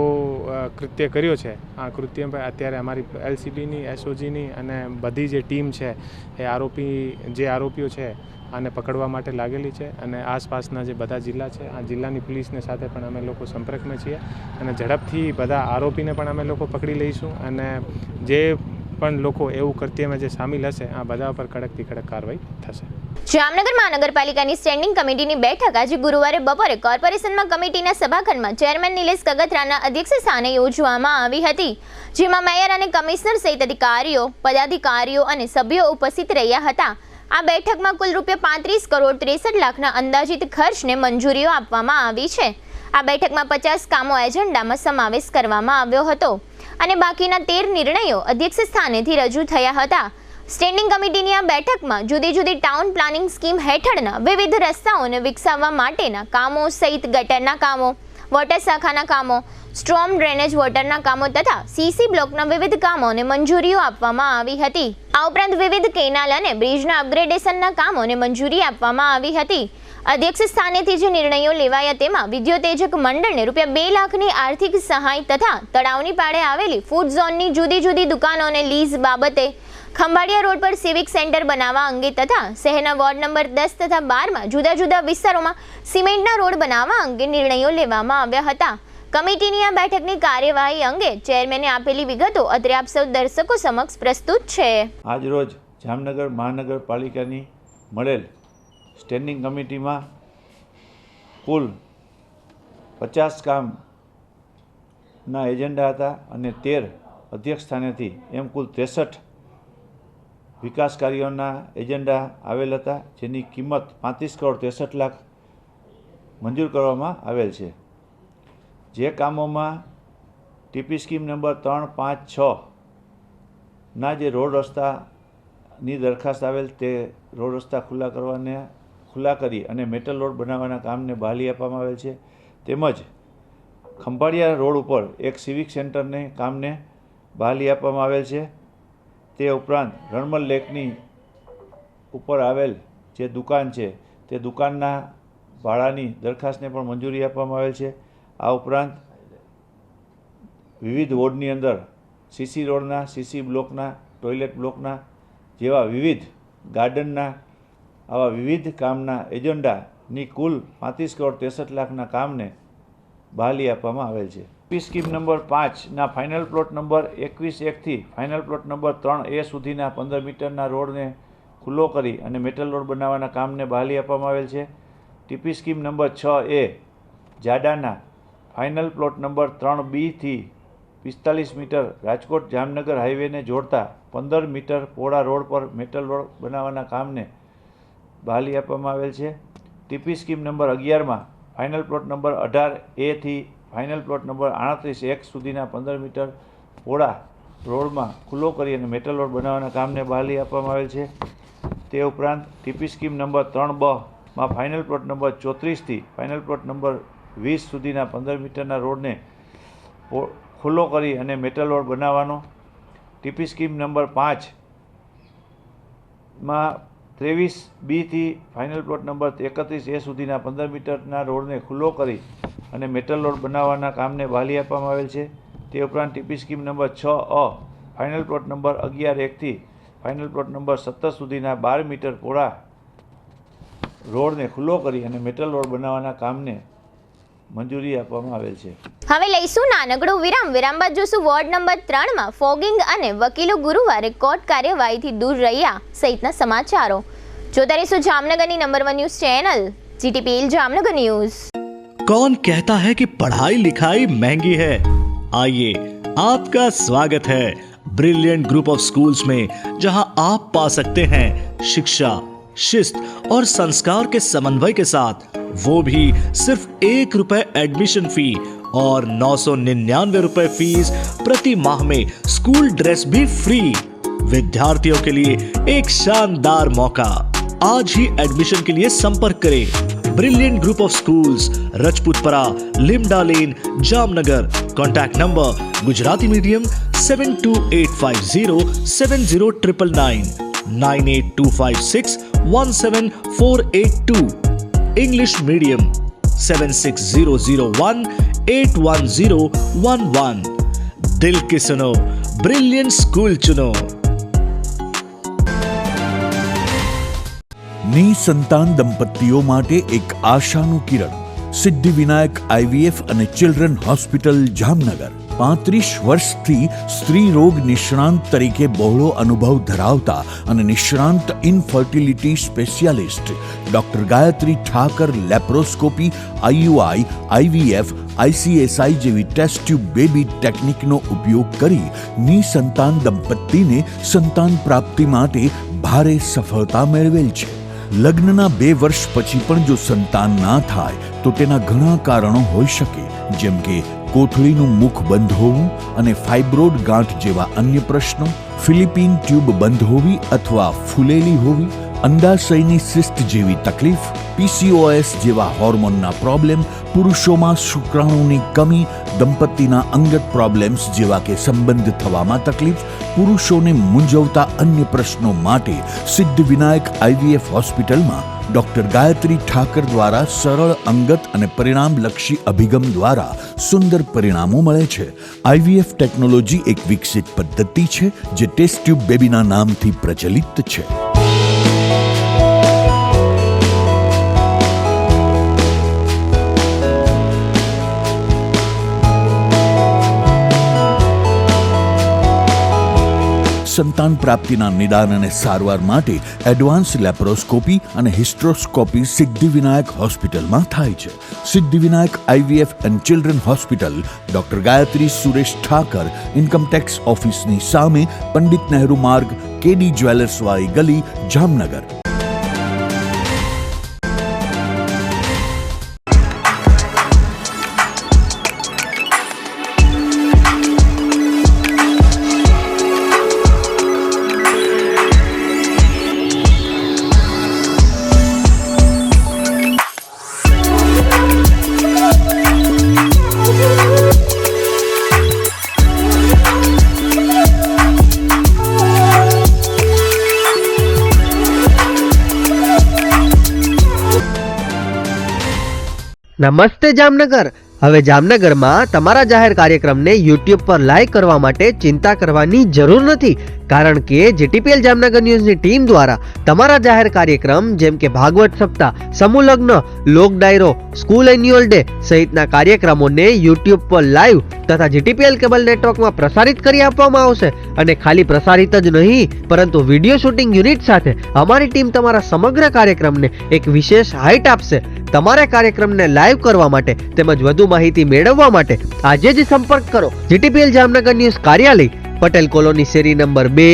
કૃત્ય કર્યો છે આ કૃત્ય અત્યારે અમારી એલસીબીની, એસઓજીની અને બધી જે ટીમ છે એ આરોપીઓ છે આને પકડવા માટે લાગેલી છે અને આસપાસના જે બધા જિલ્લા છે આ જિલ્લાની પોલીસને સાથે પણ અમે લોકો સંપર્કમાં છીએ અને ઝડપથી બધા આરોપીને પણ અમે લોકો પકડી લઈશું અને જે પણ લોકો એવું કૃત્યમાં જે સામેલ હશે આ બધા પર કડકથી કડક કાર્યવાહી થશે. જામનગર મહાનગરપાલિકાની સ્ટેન્ડિંગ કમિટીની બેઠક આજે ગુરુવારે બપોરે કોર્પોરેશનમાં કમિટીના સભાખંડમાં ચેરમેન નિલેશ કગથરાના અધ્યક્ષ સ્થાને યોજવામાં આવી હતી, જેમાં મેયર અને કમિશનર સહિત અધિકારીઓ, પદાધિકારીઓ અને સભ્યો ઉપસ્થિત રહ્યા હતા. આ બેઠકમાં કુલ ₹35 કરોડ 63 લાખના અંદાજિત ખર્ચને મંજૂરીઓ આપવામાં આવી છે. આ બેઠકમાં 50 કામો એજન્ડામાં સમાવેશ કરવામાં આવ્યો હતો અને બાકીના 13 નિર્ણયો અધ્યક્ષ સ્થાનેથી રજૂ થયા હતા. સ્ટેન્ડિંગ કમિટીની આ બેઠકમાં જુદી જુદી ટાઉન પ્લાનિંગ સ્કીમ હેઠળના વિવિધ રસ્તાઓને વિકસાવવા માટેના કામો સહિત ગટરના કામો, વોટર શાખાના કામો, સ્ટ્રોમ ડ્રેનેજ વોટરના કામો તથા સીસી બ્લોકના વિવિધ કામોને મંજૂરીઓ આપવામાં આવી હતી. આ ઉપરાંત વિવિધ કેનાલ અને બ્રિજના અપગ્રેડેશનના કામોને મંજૂરી આપવામાં આવી હતી. અધ્યક્ષ સ્થાનેથી જે નિર્ણયો લેવાયા તેમાં વિદ્યોતેજક મંડળને રૂપિયા 2 લાખની આર્થિક સહાય તથા તળાવની પાળે આવેલી ફૂડ ઝોનની જુદી જુદી દુકાનોને લીઝ બાબતે, ખંભાળિયા રોડ પર સિવિક સેન્ટર બનાવવા અંગે તથા શહેરના વોર્ડ નંબર 10 તથા 12માં જુદા જુદા વિસ્તારોમાં સિમેન્ટના રોડ બનાવવા અંગે નિર્ણયો લેવામાં આવ્યા હતા. કમિટીની આ બેઠકની કાર્યવાહી અંગે ચેરમેને આપેલી વિગતો અત્રે આપ સૌ દર્શકો સમક્ષ પ્રસ્તુત છે. આજરોજ જામનગર મહાનગરપાલિકાની મળેલ સ્ટેન્ડિંગ કમિટીમાં કુલ 50 કામના એજન્ડા હતા અને 13 અધ્યક્ષ સ્થાનેથી એમ કુલ 63 વિકાસ કાર્યોના એજન્ડા આવેલ હતા, જેની કિંમત 35 કરોડ 63 લાખ મંજૂર કરવામાં આવેલ છે. જે કામોમાં ટીપી સ્કીમ નંબર 3, 5, 6ના જે રોડ રસ્તાની દરખાસ્ત આવેલ તે રોડ રસ્તા ખુલ્લા કરી અને મેટલ રોડ બનાવવાના કામને બહાલી આપવામાં આવેલ છે. તેમજ ખંભાળિયા રોડ ઉપર એક સિવિક સેન્ટરને કામને બહાલી આપવામાં આવેલ છે. તે ઉપરાંત રણમલ લેકની ઉપર આવેલ જે દુકાન છે તે દુકાનના ભાડાની દરખાસ્તને પણ મંજૂરી આપવામાં આવેલ છે. આ ઉપરાંત વિવિધ વોર્ડની અંદર સીસી રોડના, સીસી બ્લોકના, ટોયલેટ બ્લોકના જેવા વિવિધ ગાર્ડનના આવા વિવિધ કામના એજન્ડાની કુલ 35 કરોડ 63 લાખના કામને બહાલી આપવામાં આવેલ છે. પી સ્કીમ નંબર 5ના ફાઇનલ પ્લોટ નંબર 21-1થી ફાઇનલ પ્લોટ નંબર 3A સુધીના 15 મીટરના રોડને ખુલ્લો કરી અને મેટલ રોડ બનાવવાના કામને બહાલી આપવામાં આવેલ છે. ટીપી સ્કીમ નંબર 6A જાડાના ફાઇનલ પ્લોટ નંબર 3Bથી 45 મીટર રાજકોટ જામનગર હાઈવેને જોડતા 15 મીટર પહોળા રોડ પર મેટલ રોડ બનાવવાના કામને બહાલી આપવામાં આવેલ છે. ટીપી સ્કીમ નંબર 11માં ફાઇનલ પ્લોટ નંબર 18A થી ફાઇનલ પ્લોટ નંબર 38-1 સુધીના 15 મીટર પહોળા રોડમાં ખુલ્લો કરી અને મેટલ રોડ બનાવવાના કામને બહાલી આપવામાં આવેલ છે. તે ઉપરાંત ટીપી સ્કીમ નંબર 3Bમાં ફાઇનલ પ્લોટ નંબર 34થી ફાઇનલ પ્લોટ નંબર 20 સુધીના 15 મીટરના રોડને ખુલ્લો કરી અને મેટલ રોડ બનાવવાનો. ટીપી સ્કીમ નંબર 5માં 23Bથી ફાઇનલ પ્લોટ નંબર 31A સુધીના 15 મીટરના રોડને ખુલ્લો કરી અને મેટલ રોડ બનાવવાના કામને બહાલી આપવામાં આવેલ છે. તે ઉપરાંત TP scheme number 6A final plot number 11-1થી ફાઇનલ પ્લોટ નંબર 17 સુધીના 12 મીટર પહોળા રોડને ખુલ્લો કરી અને મેટલ રોડ બનાવવાના કામને મંજૂરી આપવામાં આવેલ છે. હવે લઈશું નાનકડો વિરામ. વિરામ બાદ જોશું વોર્ડ નંબર 3માં ફોગિંગ અને વકીલો ગુરુવારે કોર્ટ કાર્યવાહીથી દૂર રહ્યા સહિતના સમાચારો. જોતા રહીશું જામનગરની number 1 news channel GTPL Jamnagar news. कौन कहता है कि पढ़ाई लिखाई महंगी है? आइए, आपका स्वागत है ब्रिलियंट ग्रुप ऑफ स्कूल्स में, जहां आप पा सकते हैं शिक्षा, शिस्त और संस्कार के समन्वय के साथ, वो भी सिर्फ ₹1 एडमिशन फी और 999 रुपए फीस प्रति माह में स्कूल ड्रेस भी फ्री. विद्यार्थियों के लिए एक शानदार मौका. आज ही एडमिशन के लिए संपर्क करें. Brilliant group of schools, Rajputpara, Limda lane, Jamnagar. Contact number Gujarati medium 7285070999, 9825617482. English medium 7600181011. दिल की सुनो, ब्रिलियंट स्कूल चुनो. નિસંતાન દંપતીઓ માટે એક આશાનું કિરણ. સિદ્ધિવિનાયક IVF અને ચિલ્ડ્રન હોસ્પિટલ જામનગર. 35 વર્ષથી સ્ત્રી રોગ નિષ્ણાંત તરીકે બહોળો અનુભવ ધરાવતા અને નિષ્ણાંત infertility specialist doctor Gayatri Thakar laparoscopy, IUI, IVF, ICSI જેવી ટેસ્ટ ટ્યુબ બેબી ટેકનિકનો ઉપયોગ કરી નિસંતાન દંપતીને સંતાન પ્રાપ્તિ માટે ભારે સફળતા મેળવેલ છે. લગ્નના 2 વર્ષ પછી પણ જો સંતાન ના થાય તો તેના ઘણા કારણો હોઈ શકે, જેમ કે કોથળીનું મુખ બંધ હોવું અને ફાઇબ્રોડ ગાંઠ જેવા અન્ય પ્રશ્નો, ફિલિપિન ટ્યુબ બંધ હોવી અથવા ફૂલેલી હોવી, અંડાશયની સિસ્ટ જેવી તકલીફ, PCOS જેવા હોર્મોનના પ્રોબ્લેમ, પુરુષોમાં શુક્રાણુની કમી, દંપતીના અંગત પ્રોબ્લેમ્સ જેવા કે સંબંધ થવામાં તકલીફ, પુરુષોને મૂંઝવતા અન્ય પ્રશ્નો માટે સિદ્ધિવિનાયક IVF હોસ્પિટલમાં ડોક્ટર ગાયત્રી ઠાકર દ્વારા સરળ, અંગત અને પરિણામલક્ષી અભિગમ દ્વારા સુંદર પરિણામો મળે છે. IVF ટેકનોલોજી એક વિકસિત પદ્ધતિ છે જે ટેસ્ટ ટ્યુબ બેબીના નામથી પ્રચલિત છે. સંતાન પ્રાપ્તિના નિદાન અને સારવાર માટે એડવાન્સ લેપ્રોસ્કોપી અને હિસ્ટ્રોસ્કોપી સિદ્ધિવિનાયક હોસ્પિટલમાં થાય છે. Siddhivinayak IVF and children hospital, doctor Gayatri Suresh Thakar, income tax ઓફિસની સામે, પંડિત નહેરુ માર્ગ, KD જ્વેલર્સવાળી ગલી, જામનગર. નમસ્તે જામનગર. હવે જામનગરમાં તમારા જાહેર કાર્યક્રમને YouTube પર લાઈવ કરવા માટે ચિંતા કરવાની જરૂર નથી, કારણ કે GTPL જામનગર ન્યૂઝની ટીમ દ્વારા તમારા જાહેર કાર્યક્રમ જેમ કે ભાગવત સપ્તાહ, સમૂહ લગ્ન, લોક ડાયરો, સ્કૂલ એન્યુઅલ ડે સહિતના કાર્યક્રમોને YouTube પર લાઈવ તથા GTPL કેબલ નેટવર્કમાં પ્રસારિત કરી આપવામાં આવશે. અને ખાલી પ્રસારિત જ નહીં, પરંતુ વિડીયો શૂટિંગ યુનિટ સાથે અમારી ટીમ તમારા સમગ્ર કાર્યક્રમને એક વિશેષ હાઇટ આપશે. તમારા કાર્યક્રમને લાઈવ કરવા માટે તેમજ વધુ માહિતી મેળવવા માટે આજે જ સંપર્ક કરો GTPL જામનગર ન્યૂઝ કાર્યાલય, પટેલ કોલોની, શેરી નંબર 2,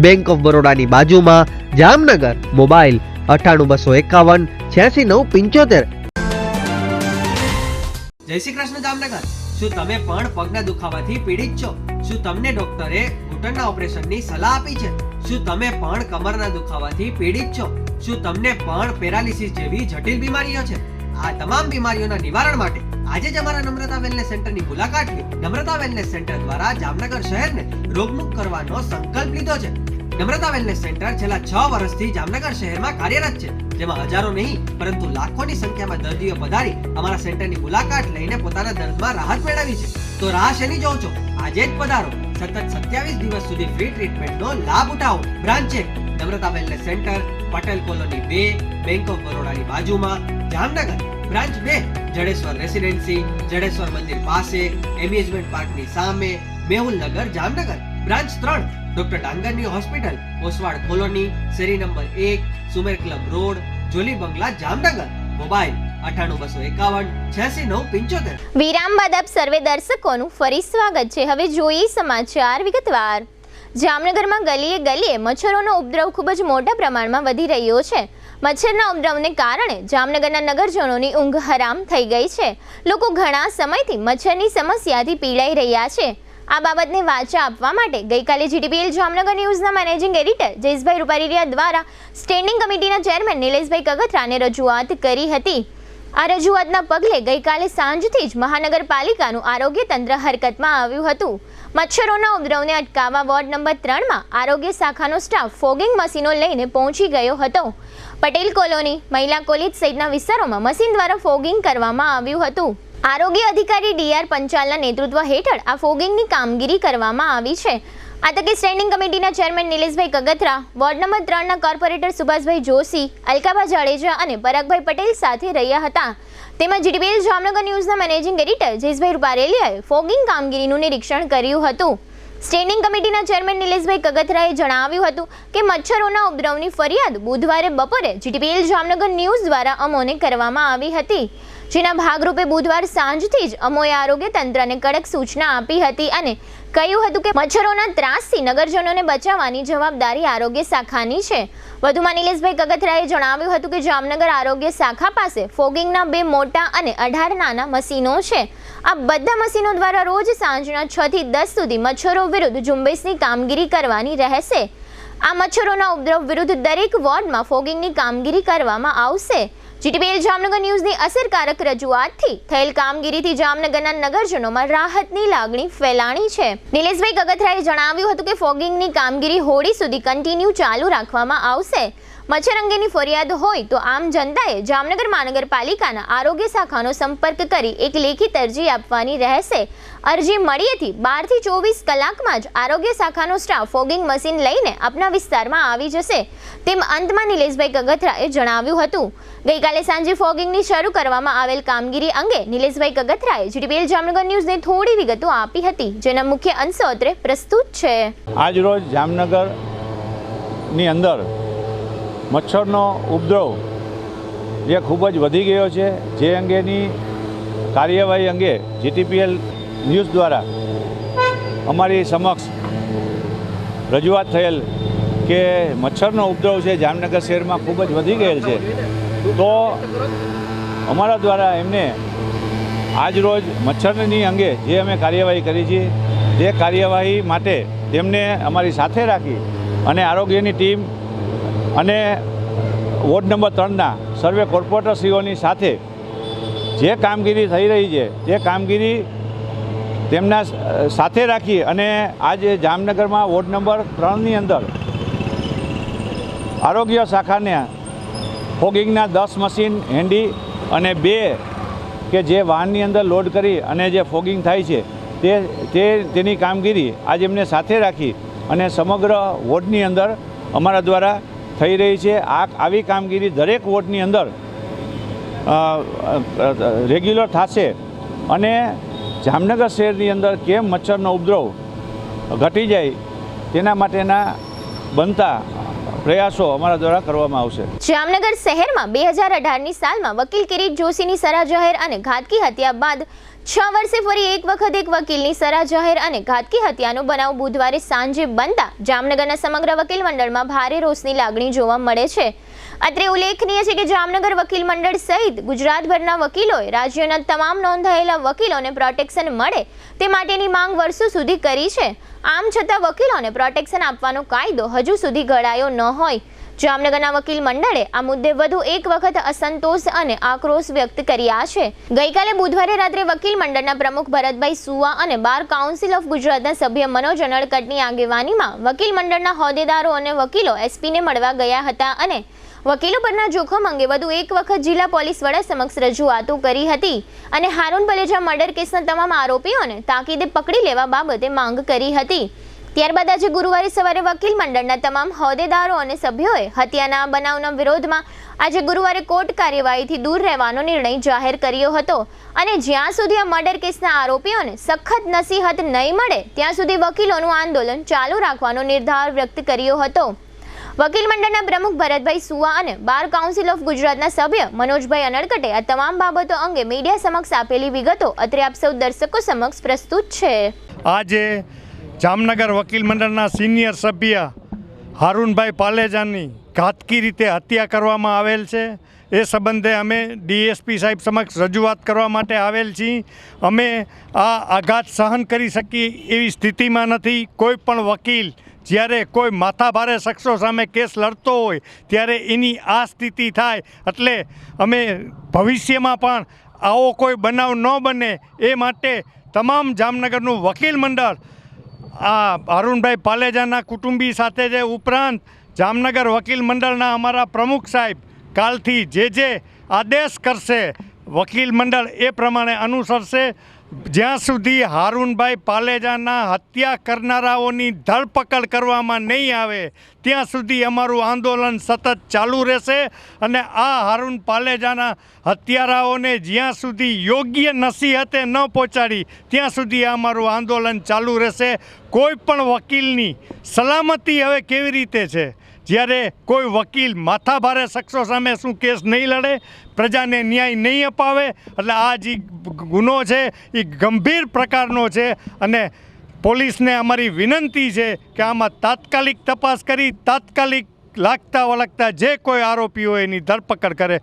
બેંક ઓફ બરોડાની બાજુમાં, જામનગર. મોબાઈલ 98 251 86 975. જય શ્રી કૃષ્ણ જામનગર. શું તમે પણ પગના દુખાવાથી પીડિત છો? શું તમને ડોક્ટરે ઘૂંટણના ઓપરેશનની સલાહ આપી છે? શું તમે પણ કમરના દુખાવાથી પીડિત છો? શું તમને પણ પેરાલિસિસ જેવી જટિલ બીમારીઓ છે? આ તમામ બીમારીઓના નિવારણ માટે આજે જ અમારા નમ્રતા વેલનેસ સેન્ટરની મુલાકાત લો. નમ્રતા વેલનેસ સેન્ટર દ્વારા જામનગર શહેરને રોગમુક્ત કરવાનો સંકલ્પ લીધો છે. નમ્રતા વેલનેસ સેન્ટર છેલ્લા 6 વર્ષથી જામનગર શહેરમાં કાર્યરત છે, જેમાં હજારો નહીં પરંતુ લાખોની સંખ્યામાં દર્દીઓ પધારી અમારા સેન્ટરની મુલાકાત લઈને પોતાના દર્દમાં રાહત મેળવી છે. તો રાહ શેની જોવો છો? આજે જ પધારો. સતત 27 દિવસ સુધી ફ્રી ટ્રીટમેન્ટનો લાભ ઉઠાવો. Branch 1 Namrata wellness centre, Patel colony 2, bank of બરોડાની બાજુમાં, જામનગર. બ્રાન્ચ 2 જડેશ્વર રેસિડેન્સી, જડેશ્વર મંદિર પાસે, એમ્યુઝમેન્ટ પાર્કની સામે, મેહુલનગર, જામનગર. બ્રાન્ચ 3 ડોક્ટર ડાંગરની હોસ્પિટલ, ઓસવાડ કોલોની, શેરી number 1, Sumer club road, Jolly બંગલા, જામનગર. મોબાઈલ 98 251 86 975. વિરામ બાદ આપ સર્વે દર્શકોનું ફરી સ્વાગત છે. હવે જોઈએ સમાચાર વિગતવાર. જામનગરમાં ગલીએ ગલીએ મચ્છરોનો ઉપદ્રવ ખૂબ જ મોટા પ્રમાણમાં વધી રહ્યો છે. મચ્છરના ઉપદ્રવને કારણે જામનગરના નગરજનોની ઊંઘ હરામ થઈ ગઈ છે. લોકો ઘણા સમયથી મચ્છરની સમસ્યાથી પીડાઈ રહ્યા છે. આ બાબતને વાચા આપવા માટે ગઈકાલે GTPL જામનગર ન્યૂઝના મેનેજિંગ એડિટર જયેશભાઈ રૂપારેલિયા દ્વારા સ્ટેન્ડિંગ કમિટીના ચેરમેન નિલેશભાઈ કગથરાને રજૂઆત કરી હતી. આ રજૂઆતના પગલે ગઈકાલે સાંજથી જ મહાનગરપાલિકાનું આરોગ્ય તંત્ર હરકતમાં આવ્યું હતું. મચ્છરોના ઉપદ્રવને અટકાવવા વોર્ડ નંબર 3માં આરોગ્ય શાખાનો સ્ટાફ ફોગિંગ મશીનો લઈને પહોંચી ગયો હતો. પટેલ કોલોની, મહિલા કોલેજ સહિતના વિસ્તારોમાં મશીન દ્વારા ફોગિંગ કરવામાં આવ્યું હતું. આરોગ્ય અધિકારી DR પંચાલના નેતૃત્વ હેઠળ આ ફોગિંગની કામગીરી કરવામાં આવી છે. આ તકે સ્ટેન્ડિંગ કમિટીના chairman Nileshbhai Kagathara, ward number 3ના કોર્પોરેટર સુભાષભાઈ જોશી, અલકાબા જાડેજા અને પરાગભાઈ પટેલ સાથે રહ્યા હતા. તેમજ GTPL જામનગર ન્યૂઝના મેનેજિંગ એડિટર જયેશભાઈ રૂપારેલિયાએ ફોગિંગ કામગીરીનું નિરીક્ષણ કર્યું હતું. સ્ટેન્ડિંગ કમિટીના ચેરમેન નિલેશભાઈ કગથરાએ જણાવ્યું હતું કે મચ્છરોના ઉપદ્રવની ફરિયાદ બુધવારે બપોરે GTPL જામનગર ન્યૂઝ દ્વારા અમોને કરવામાં આવી હતી, જેના ભાગરૂપે બુધવાર સાંજથી જ અમોએ આરોગ્ય તંત્રને કડક સૂચના આપી હતી અને કહ્યું હતું કે મચ્છરોના ત્રાસથી નગરજનોને બચાવવાની જવાબદારી આરોગ્ય શાખાની છે. વધુમાં નિલેશભાઈ કગથરાએ જણાવ્યું હતું કે જામનગર આરોગ્ય શાખા પાસે ફોગિંગના 2 મોટા અને 18 નાના મશીનો છે. આ બધા મશીનો દ્વારા રોજ સાંજના 6 થી 10 સુધી મચ્છરો વિરુદ્ધ ઝુંબેશની કામગીરી કરવાની રહેશે. આ મચ્છરોના ઉપદ્રવ વિરુદ્ધ દરેક વોર્ડમાં ફોગિંગની કામગીરી કરવામાં આવશે. જીટીપીએલ જામનગર ન્યૂઝની અસરકારક રજૂઆતથી થયેલ કામગીરીથી જામનગરના નગરજનોમાં રાહતની લાગણી ફેલાણી છે. નિલેશભાઈ ગગથરાએ જણાવ્યું હતું કે ફોગિંગની કામગીરી હોળી સુધી કન્ટિન્યુ ચાલુ રાખવામાં આવશે. મચ્છર અંગેની ફરિયાદ હોય તો આમ જનતાએ જામનગર મહાનગરપાલિકાના આરોગ્ય શાખાનો સંપર્ક કરી એક લેખિત અરજી આપવાની રહેશે. અરજી મળીએથી 12 થી 24 કલાકમાં જ આરોગ્ય શાખાનો સ્ટાફ ફોગિંગ મશીન લઈને આપના વિસ્તારમાં આવી જશે તેમ અંતમાં નિલેશભાઈ ગગથરાએ જણાવ્યું હતું. ગઈકાલે સાંજે ફોગિંગની શરૂ કરવામાં આવેલ કામગીરી અંગે નિલેશભાઈ ગગથરાએ જીટીપીએલ જામનગર ન્યૂઝને થોડી વિગતો આપી હતી, જેના મુખ્ય અંશો અત્રે પ્રસ્તુત છે. આજ રોજ જામનગરની અંદર મચ્છરનો ઉપદ્રવ જે ખૂબ જ વધી ગયો છે, જે અંગેની કાર્યવાહી અંગે જીટીપીએલ ન્યૂઝ દ્વારા અમારી સમક્ષ રજૂઆત થયેલ કે મચ્છરનો ઉપદ્રવ છે જામનગર શહેરમાં ખૂબ જ વધી ગયેલ છે. તો અમારા દ્વારા એમને આજ રોજ મચ્છરની અંગે જે અમે કાર્યવાહી કરી છે તે કાર્યવાહી માટે તેમને અમારી સાથે રાખી અને આરોગ્યની ટીમ અને વોર્ડ નંબર 3ના સર્વે કોર્પોરેટરશ્રીઓની સાથે જે કામગીરી થઈ રહી છે તે કામગીરી તેમના સાથે રાખી અને આજે જામનગરમાં વોર્ડ નંબર 3ની અંદર આરોગ્ય શાખાને ફોગિંગના 10 મશીન હેન્ડી અને 2 કે જે વાહનની અંદર લોડ કરી અને જે ફોગિંગ થાય છે તેની કામગીરી આજે એમને સાથે રાખી અને સમગ્ર વોર્ડની અંદર અમારા દ્વારા થઈ રહી છે. આવી કામગીરી દરેક વોર્ડની અંદર રેગ્યુલર થશે અને જામનગર શહેરની અંદર કેમ મચ્છરનો ઉપદ્રવ ઘટી જાય તેના માટેના બનતા પ્રયાસો અમારા દ્વારા કરવામાં આવશે. જામનગર શહેરમાં 2018ની સાલમાં વકીલ કિરીટ જોશીની સરા જાહેર અને ઘાતકી હત્યા બાદ 6 વર્ષે ફરી એક વખત એક વકીલની સરા જાહેર અને ઘાતકી હત્યાનો બનાવ બુધવારે સાંજે બનતા જામનગરના સમગ્ર વકીલ મંડળમાં ભારે રોષની લાગણી જોવા મળે છે. અત્રે ઉલ્લેખનીય છે કે જામનગર વકીલ મંડળ સહિત ગુજરાતભરના વકીલોએ રાજ્યના તમામ નોંધાયેલા વકીલોને પ્રોટેક્શન મળે તે માટેની માંગ વર્ષો સુધી કરી છે. આમ છતાં વકીલોને પ્રોટેક્શન આપવાનો કાયદો હજુ સુધી ઘડાયો ન હોય. જામનગરના વકીલ મંડળે આ મુદ્દે વધુ એક વખત અસંતોષ અને આક્રોશ વ્યક્ત કર્યા છે. ગઈકાલે બુધવારે રાત્રે વકીલ મંડળના પ્રમુખ ભરતભાઈ સુવા અને બાર કાઉન્સિલ ઓફ ગુજરાતના સભ્ય મનોજ અનડકટની આગેવાનીમાં વકીલ મંડળના હોદ્દેદારો અને વકીલો એસપીને મળવા ગયા હતા અને વકીલો પરના જોખમ અંગે વધુ એક વખત જિલ્લા પોલીસ વડા સમક્ષ રજૂઆતો કરી હતી અને હારૂન પલેજા મર્ડર કેસના તમામ આરોપીઓને તાકીદે પકડી લેવા બાબતે માંગ કરી હતી. ત્યારબાદ આજે ગુરુવારે સવારે વકીલ મંડળના તમામ હોદ્દેદારો અને સભ્યોએ હત્યાના બનાવના વિરોધમાં આજે ગુરુવારે કોર્ટ કાર્યવાહીથી દૂર રહેવાનો નિર્ણય જાહેર કર્યો હતો અને જ્યાં સુધી આ મર્ડર કેસના આરોપીઓને સખત નસીહત નહીં મળે ત્યાં સુધી વકીલોનું આંદોલન ચાલુ રાખવાનો નિર્ધાર વ્યક્ત કર્યો હતો. વકીલ મંડળના પ્રમુખ ભરતભાઈ સુવા અને બાર કાઉન્સિલ ઓફ ગુજરાતના સભ્ય મનોજભાઈ અનડકટે આ તમામ બાબતો અંગે મીડિયા સમક્ષ આપેલી વિગતો અત્રે આપ સૌ દર્શકો સમક્ષ પ્રસ્તુત છે. આજે જામનગર વકીલ મંડળના સિનિયર સભ્ય હારૂનભાઈ પાલેજાની ઘાતકી રીતે હત્યા કરવામાં આવેલ છે. એ સંબંધે અમે ડીએસપી સાહેબ સમક્ષ રજૂઆત કરવા માટે આવેલ છીએ. અમે આ આઘાત સહન કરી શકીએ એવી સ્થિતિમાં નથી. કોઈ પણ વકીલ જ્યારે કોઈ માથાભારે શખ્સો સામે કેસ લડતો હોય ત્યારે એની આ સ્થિતિ થાય એટલે અમે ભવિષ્યમાં પણ આવો કોઈ બનાવ ન બને એ માટે તમામ જામનગરનું વકીલ મંડળ આ હારૂનભાઈ પાલેજાના કુટુંબી સાથે જે ઉપરાંત જામનગર વકીલ મંડળના અમારા પ્રમુખ સાહેબ કાલથી જે આદેશ કરશે વકીલ મંડળ એ પ્રમાણે અનુસરશે. જ્યાં સુધી હારૂનભાઈ પાલેજાના હત્યા કરનારાઓની ધરપકડ કરવામાં નહીં આવે ત્યાં સુધી અમારું આંદોલન સતત ચાલુ રહેશે અને આ હારૂન પાલેજાના હત્યારાઓને જ્યાં સુધી યોગ્ય નસીહતે ન પહોંચાડી ત્યાં સુધી અમારું આંદોલન ચાલુ રહેશે. કોઈ પણ વકીલની સલામતી હવે કેવી રીતે છે જ્યારે કોઈ વકીલ માથાભારે શખ્સો સામે શું કેસ નહીં લડે, પ્રજાને ન્યાય નહીં અપાવે એટલે આ જે ગુનો છે એ ગંભીર પ્રકારનો છે અને પોલીસને અમારી વિનંતી છે કે આમાં તાત્કાલિક તપાસ કરી તાત્કાલિક લાગતા વળગતા જે કોઈ આરોપી હોય એની ધરપકડ કરે.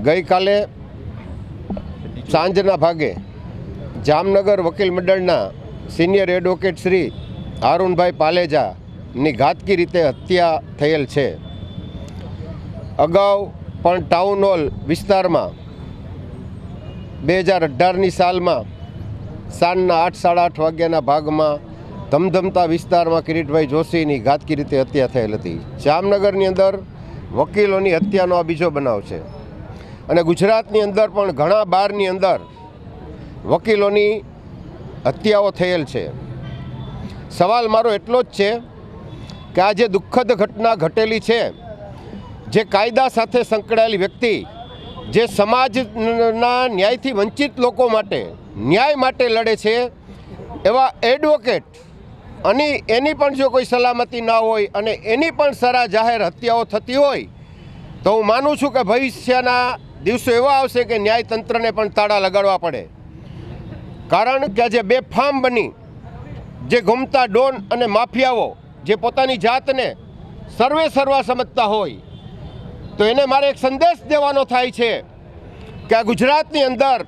ગઈકાલે સાંજના ભાગે જામનગર વકીલ મંડળના સિનિયર એડવોકેટ શ્રી હારૂનભાઈ પાલેજાની ઘાતકી રીતે હત્યા થયેલ છે. અગાઉ પણ ટાઉન હોલ વિસ્તારમાં 2018ની સાલમાં સાંજના 8-8:30 વાગ્યાના ભાગમાં ધમધમતા વિસ્તારમાં કિરીટભાઈ જોશીની ઘાતકી રીતે હત્યા થયેલ હતી. જામનગરની અંદર વકીલોની હત્યાનો આ બીજો બનાવ છે અને ગુજરાતની અંદર પણ ઘણા બારની અંદર વકીલોની હત્યાઓ થયેલ છે. સવાલ મારો એટલો જ છે કે આ જે દુઃખદ ઘટના ઘટેલી છે, જે કાયદા સાથે સંકળાયેલી વ્યક્તિ, જે સમાજના ન્યાયથી વંચિત લોકો માટે ન્યાય માટે લડે છે, એવા એડવોકેટ અને એની પણ જો કોઈ સલામતી ના હોય અને એની પણ સરા જાહેર હત્યાઓ થતી હોય તો હું માનું છું કે ભવિષ્યના દિવસો એવા આવશે કે ન્યાયતંત્રને પણ તાળા લગાડવા પડે. કારણ કે જે બેફામ બની જે ગુમતા ડોન અને માફિયાઓ જે પોતાની જાતને સર્વા સમજતા હોય તો એને મારે એક સંદેશ દેવાનો થાય છે કે આ ગુજરાતની અંદર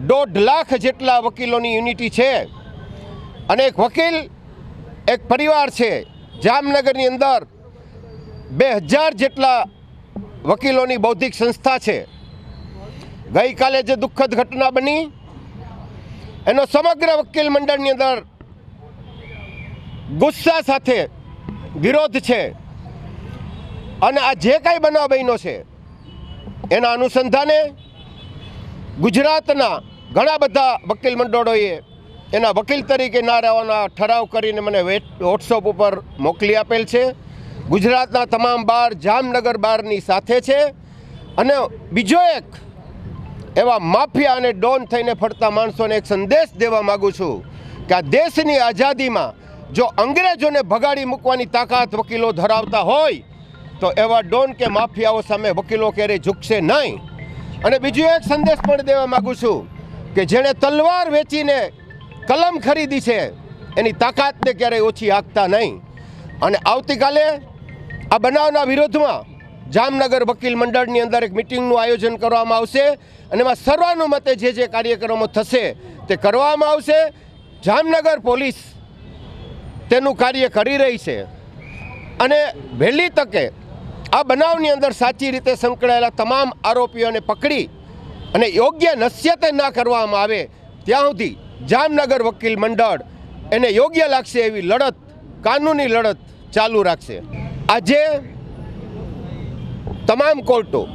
1.5 લાખ જેટલા વકીલોની યુનિટી છે અને એક વકીલ એક પરિવાર છે. જામનગરની અંદર 2000 જેટલા વકીલોની બૌદ્ધિક સંસ્થા છે. ગઈકાલે જે દુઃખદ ઘટના બની એનો સમગ્ર વકીલ મંડળની અંદર ગુસ્સા સાથે વિરોધ છે અને આ જે કાંઈ બનાવ બન્યો છે એના અનુસંધાને ગુજરાતના ઘણા બધા વકીલ મંડળોએ એના વકીલ તરીકે ના રહેવાના ઠરાવ કરીને મને વોટ્સઅપ ઉપર મોકલી આપેલ છે. ગુજરાતના તમામ બાર જામનગર બારની સાથે છે અને બીજો એક એવા માફિયા અને ડોન થઈને ફરતા માણસોને એક સંદેશ દેવા માગું છું કે આ દેશની આઝાદીમાં જો અંગ્રેજોને ભગાડી મૂકવાની તાકાત વકીલો ધરાવતા હોય તો એવા ડોન કે માફિયાઓ સામે વકીલો ક્યારેય ઝૂકશે નહીં. અને બીજો એક સંદેશ પણ દેવા માગું છું કે જેણે તલવાર વેચીને કલમ ખરીદી છે એની તાકાતને ક્યારેય ઓછી આંકતા નહીં. અને આવતીકાલે આ બનાવના વિરોધમાં જામનગર વકીલ મંડળની અંદર એક મિટિંગનું આયોજન કરવામાં આવશે અને એમાં સર્વાનુમતે જે કાર્યક્રમો થશે તે કરવામાં આવશે. જામનગર પોલીસ તેનું કાર્ય કરી રહી છે અને વહેલી તકે આ બનાવની અંદર સાચી રીતે સંકળાયેલા તમામ આરોપીઓને પકડી અને યોગ્ય નશ્યતે ના કરવામાં આવે ત્યાં સુધી જામનગર વકીલ મંડળ એને યોગ્ય લાગશે એવી લડત, કાનૂની લડત ચાલુ રાખશે. આજે તમામ કોર્ટોમાં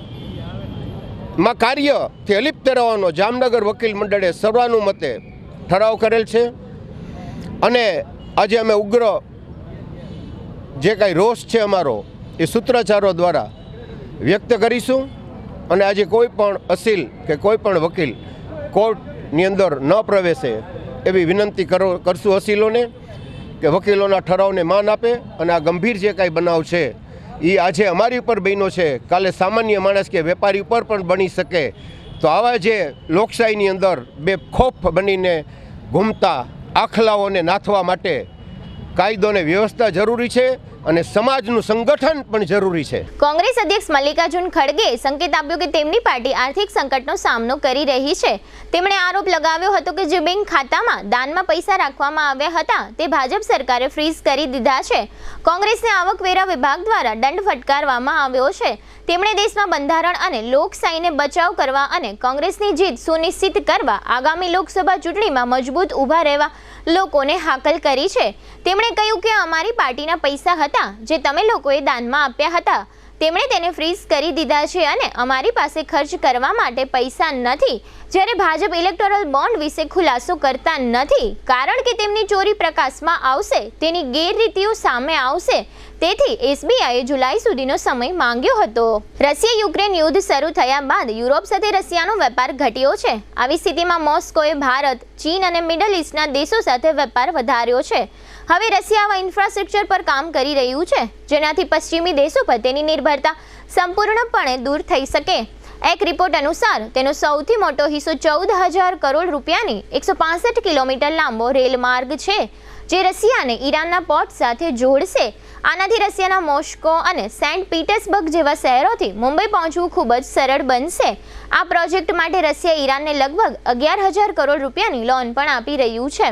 કાર્યથી અલિપ્ત રહેવાનો જામનગર વકીલ મંડળે સર્વાનુમતે ઠરાવ કરેલ છે અને આજે અમે ઉગ્ર જે કાંઈ રોષ છે અમારો એ સૂત્રાચારો દ્વારા વ્યક્ત કરીશું અને આજે કોઈ પણ અસીલ કે કોઈ પણ વકીલ કોર્ટની અંદર ન પ્રવેશે એવી વિનંતી કરશું અસીલોને કે વકીલોના ઠરાવને માન આપે અને આ ગંભીર જે કાંઈ બનાવ છે એ આજે અમારી ઉપર બન્યો છે, કાલે સામાન્ય માણસ કે વેપારી ઉપર પણ બની શકે. તો આવા જે લોકશાહીની અંદર બેખોફ બનીને ઘૂમતા આખલાઓને નાથવા માટે કાયદો અને વ્યવસ્થા જરૂરી છે અને સમાજનું સંગઠન પણ જરૂરી છે. કોંગ્રેસ અધ્યક્ષ મલ્લિકાર્જુન ખડગે સંકેત આપ્યો કે તેમની પાર્ટી આર્થિક સંકટનો સામનો કરી રહી છે. તેમણે આરોપ લગાવ્યો હતો કે જે બેંક ખાતામાં દાનમાં પૈસા રાખવામાં આવ્યા હતા તે ભાજપ સરકારે ફ્રીઝ કરી દીધા છે. કોંગ્રેસને આવકવેરા વિભાગ દ્વારા દંડ ફટકારવામાં આવ્યો છે. તેમણે દેશમાં બંધારણ અને લોકશાહીને બચાવ કરવા અને કોંગ્રેસની જીત સુનિશ્ચિત કરવા આગામી લોકસભા ચૂંટણીમાં મજબૂત ઊભા રહેવા લોકોને હાકલ કરી છે. તેમણે કહ્યું કે અમારી પાર્ટીના પૈસા હતા જે તમે લોકોએ દાનમાં આપ્યા હતા તેમણે તેને ફ્રીઝ કરી દીધા છે અને અમારી પાસે ખર્ચ કરવા માટે પૈસા નથી. જ્યારે ભાજપ ઇલેક્ટોરલ બોન્ડ વિશે ખુલાસો કરતા નથી કારણ કે તેમની ચોરી પ્રકાશમાં આવશે, તેની ગેરરીતિઓ સામે આવશે. તેથી એસબીઆઈએ જુલાઈ સુધીનો સમય માંગ્યો હતો. રશિયા યુક્રેન યુદ્ધ શરૂ થયા બાદ યુરોપ સાથે રશિયાનો વેપાર ઘટ્યો છે. આવી સ્થિતિમાં મોસ્કોએ ભારત, ચીન અને મિડલ ઇસ્ટના દેશો સાથે વેપાર વધાર્યો છે. હવે રશિયા આવા ઇન્ફ્રાસ્ટ્રક્ચર પર કામ કરી રહ્યું છે જેનાથી પશ્ચિમી દેશો પર તેની નિર્ભરતા સંપૂર્ણપણે દૂર થઈ શકે. એક રિપોર્ટ અનુસાર તેનો સૌથી મોટો હિસ્સો 14,000 કરોડ રૂપિયાની 165 કિલોમીટર લાંબો રેલ માર્ગ છે જે રશિયાને ઈરાનના પોર્ટ સાથે જોડશે. આનાથી રશિયાના મોસ્કો અને સેન્ટ પીટર્સબર્ગ જેવા શહેરોથી મુંબઈ પહોંચવું ખૂબ જ સરળ બનશે. આ પ્રોજેક્ટ માટે રશિયા ઈરાનને લગભગ 11,000 કરોડ રૂપિયાની લોન પણ આપી રહ્યું છે.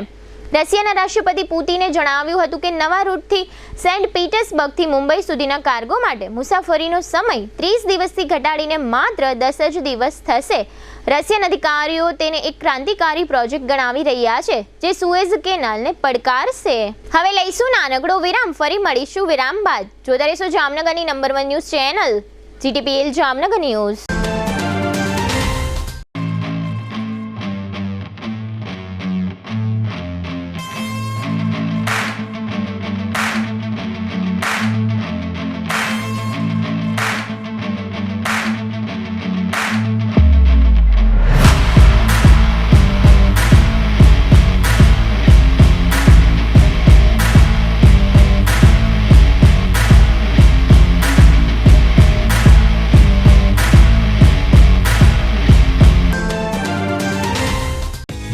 રશિયાના રાષ્ટ્રપતિ પુતિને જણાવ્યું હતું કે નવા રૂટથી સેન્ટ પીટર્સબર્ગથી મુંબઈ સુધીના કાર્ગો માટે મુસાફરીનો સમય 30 દિવસથી ઘટાડીને માત્ર 10 જ દિવસ થશે. રશિયન અધિકારીઓ તેને એક ક્રાંતિકારી પ્રોજેક્ટ ગણાવી રહ્યા છે જે સુએઝ કેનાલને પડકારશે. હવે લઈશું નાનકડો વિરામ, ફરી મળીશું વિરામ બાદ. જોતા રહેશો જામનગરની number 1 news channel GTPL Jamnagar news.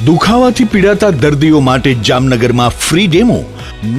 દુખાવાથી પીડાતા દર્દીઓ માટે જામનગરમાં free demo.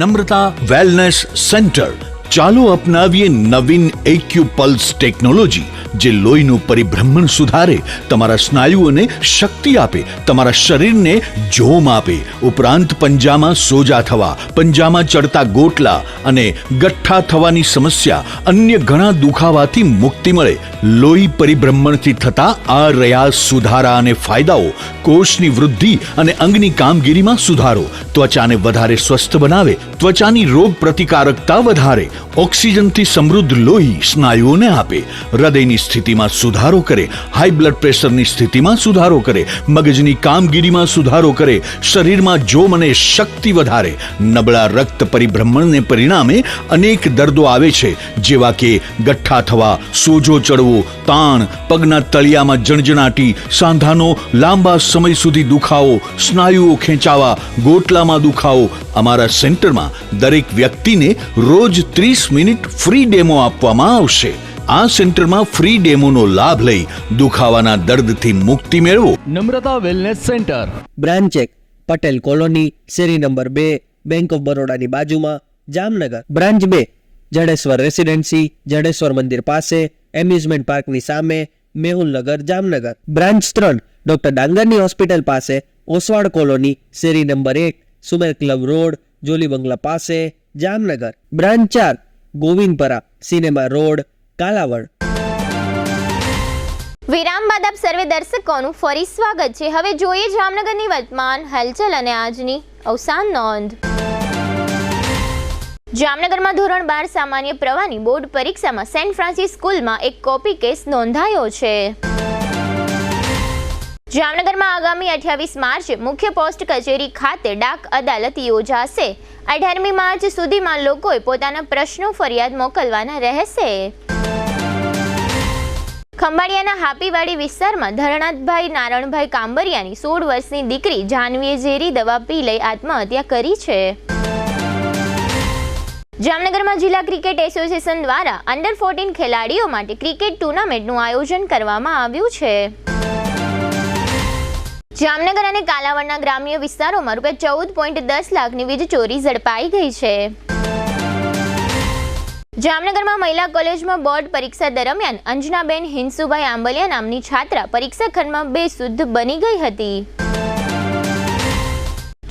Namrata wellness centre. ચાલો અપનાવીએ નવીન એક્યુપલ્સ ટેકનોલોજી જે લોહીનું પરિભ્રમણ સુધારે, તમારા સ્નાયુઓને શક્તિ આપે, તમારા શરીરને જોમ આપે. ઉપરાંત પંજામાં સોજા થવા, પંજામાં ચડતા ગોટલા અને ગઠ્ઠા થવાની સમસ્યા, અન્ય ઘણા દુખાવાથી મુક્તિ મળે. લોહી પરિભ્રમણથી થતા આ રહ્યા સુધારા અને ફાયદાઓ. કોષની વૃદ્ધિ અને અંગની કામગીરીમાં સુધારો, ત્વચાને વધારે સ્વસ્થ બનાવે, ત્વચાની રોગ પ્રતિકારકતા વધારે, ઓક્સિજનથી સમૃદ્ધ લોહી સ્નાયુઓને આપે, હૃદયની સ્થિતિમાં સુધારો કરે, હાઈ બ્લડ પ્રેશરની સ્થિતિમાં સુધારો કરે, મગજની કામગીરીમાં સુધારો કરે, શરીરમાં જોમ અને શક્તિ વધારે. નબળા રક્ત પરિભ્રમણને પરિણામે અનેક દર્દો આવે છે જેવા કે ગઠ્ઠા થવા, સોજો ચડવો, તાણ, પગના તળિયામાં જણજણાટી, સાંધાનો લાંબા સમય સુધી દુખાવો, સ્નાયુઓ ખેંચાવા, ગોટલામાં દુખાવો. અમારા સેન્ટરમાં દરેક વ્યક્તિને રોજ 30 મિનિટ ફ્રી ડેમો આપવામાં આવશે. આ સેન્ટરમાં ફ્રી ડેમોનો લાભ લઈ દુખાવાના દર્દથી મુક્તિ મેળવો. Namrata wellness centre, branch 1 Patel colony, શેરી નંબર 2, બેંક ઓફ બરોડાની બાજુમાં, જામનગર. બ્રાન્ચ 2 જડેશ્વર રેસિડેન્સી, જડેશ્વર મંદિર પાસે, એમ્યુઝમેન્ટ પાર્કની સામે, મેહુલનગર, જામનગર. બ્રાન્ચ 3 ડોક્ટર ડાંગરની હોસ્પિટલ પાસે, ઓસવાડ કોલોની, શેરી number 1, Sumer club road, Jolly બંગલા પાસે, Jamnagar. Branch 4 Govindpara, cinema road, Kalavad. વિરામ બાદ આપ સર્વે દર્શકોનું ફરી સ્વાગત છે. હવે જોઈએ જામનગરની વર્તમાન હલચલ અને આજની અવસાન નોંધ. જામનગરમાં ધોરણ 12 સામાન્ય પ્રવાહની બોર્ડ પરીક્ષામાં સેન્ટ ફ્રાન્સિસ સ્કૂલમાં એક કોપી કેસ નોંધાયો છે. જામનગરમાં આગામી 28 માર્ચે મુખ્ય પોસ્ટ કચેરી ખાતે ડાક અદાલત યોજાશે. 18મી માર્ચ સુધીમાં લોકોએ પોતાના પ્રશ્નો ફરિયાદ મોકલવાના રહેશે. ખંભાળિયાના હાપીવાડી વિસ્તારમાં ધરણાભાઈ નારણભાઈ કાંબરિયાની 16 વર્ષની દીકરી જાનવીએ ઝેરી દવા પી લઈ આત્મહત્યા કરી છે. જામનગરમાં જિલ્લા ક્રિકેટ એસોસિએશન દ્વારા અંડર 14 ખેલાડીઓ માટે ક્રિકેટ ટુર્નામેન્ટનું આયોજન કરવામાં આવ્યું છે. જામનગર અને કાલાવડના ગ્રામ્ય વિસ્તારોમાં ₹14.10 લાખની વીજ ચોરી ઝડપાઈ ગઈ છે. જામનગરમાં મહિલા કોલેજમાં બોર્ડ પરીક્ષા દરમિયાન અંજનાબેન હિંસુભાઈ આંબલિયા નામની છાત્રા પરીક્ષા ખંડમાં બેસુદ્ધ બની ગઈ હતી.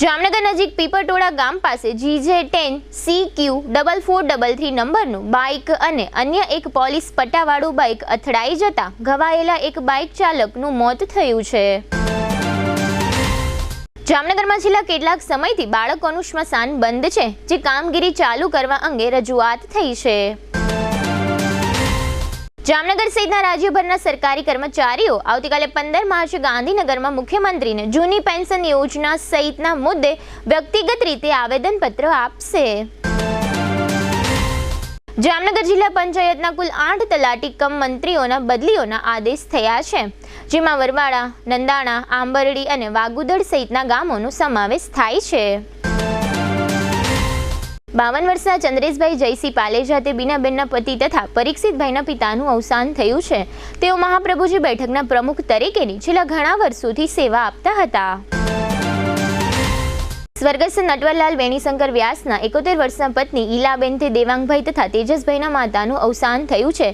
જામનગર નજીક પીપરટોળા ગામ પાસે GJ10 CQ4433 નંબરનું બાઇક અને અન્ય એક પોલીસ પટ્ટાવાળું બાઇક અથડાઈ જતા ઘવાયેલા એક બાઇક ચાલકનું મોત થયું છે. જામનગરમાં છેલ્લા કેટલાક સમયથી બાળકોનું સ્મશાન બંધ છે, જે કામગીરી ચાલુ કરવા અંગે રજૂઆત થઈ છે. જામનગર સહિતના રાજ્યભરના સરકારી કર્મચારીઓ આવતીકાલે 15 માર્ચે ગાંધીનગરમાં મુખ્યમંત્રીને જૂની પેન્શન યોજના સહિતના મુદ્દે વ્યક્તિગત રીતે આવેદનપત્ર આપશે. જામનગર જિલ્લા પંચાયતના કુલ 8 તલાટી કમ મંત્રીઓના બદલીઓના આદેશ થયા છે, જેમાં વરવાડા, નંદાણા, આંબરડી અને વાગુદડ સહિતના ગામોનો સમાવેશ થાય છે. 52 વર્ષના ચંદ્રેશભાઈ જયસિંહ પાલેજા તે બીનાબેનના પતિ તથા પરીક્ષિતભાઈના પિતાનું અવસાન થયું છે. તેઓ મહાપ્રભુજી બેઠકના પ્રમુખ તરીકેની છેલ્લા ઘણા વર્ષોથી સેવા આપતા હતા. સ્વર્ગસ્થ નટવરલાલ વેણીશંકર વ્યાસના 71 વર્ષના પત્ની ઈલાબેન તે દેવાંગભાઈ તથા તેજસભાઈના માતાનું અવસાન થયું છે.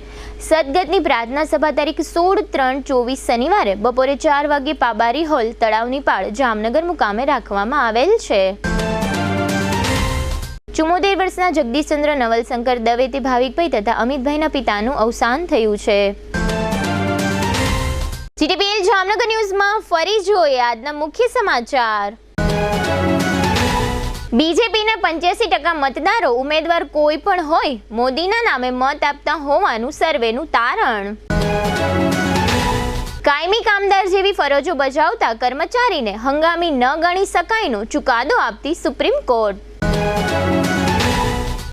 સદગતની પ્રાર્થના સભા તારીખ 16/3/24 શનિવારે બપોરે 4 વાગ્યે પાબારી હોલ તળાવની પાળ જામનગર મુકામે રાખવામાં આવેલ છે. 74 વર્ષના જગદીશચંદ્ર નવલશંકર દવે તે ભાવિકભાઈ તથા અમિતભાઈના પિતાનું અવસાન થયું છે. જીટીપીએલ જામનગર ન્યૂઝમાં ફરી જોઈએ આજના મુખ્ય સમાચાર. બીજેપીના 85% મતદારો ઉમેદવાર કોઈ પણ હોય મોદીના નામે મત આપતા હોવાનું સર્વેનું તારણ. કાયમી કામદાર જેવી ફરજો બજાવતા કર્મચારીને હંગામી ન ગણી શકાયનો ચુકાદો આપતી સુપ્રીમ કોર્ટ.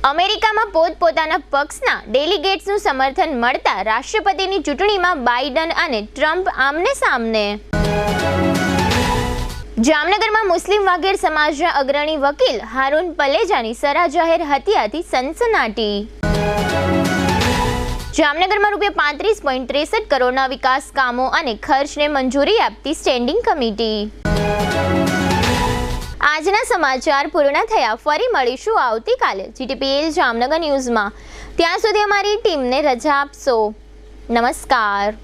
અમેરિકામાં પોતપોતાના પક્ષના ડેલિગેટ્સનું સમર્થન મળતા રાષ્ટ્રપતિની ચૂંટણીમાં બાઇડન અને ટ્રમ્પ આમને સામને. જામનગરમાં મુસ્લિમ વાઘેર સમાજના અગ્રણી વકીલ હારૂન પલેજાની સરા જાહેર હત્યાથી સનસનાટી. જામનગરમાં ₹35.63 કરોડના વિકાસ કામો અને ખર્ચને મંજૂરી આપતી સ્ટેન્ડિંગ કમિટી. આજના સમાચાર પૂર્ણ થયા. ફરી મળીશું આવતીકાલે જીટીપીએલ જામનગર ન્યૂઝમાં. ત્યાં સુધી અમારી ટીમને રજા આપશો. નમસ્કાર.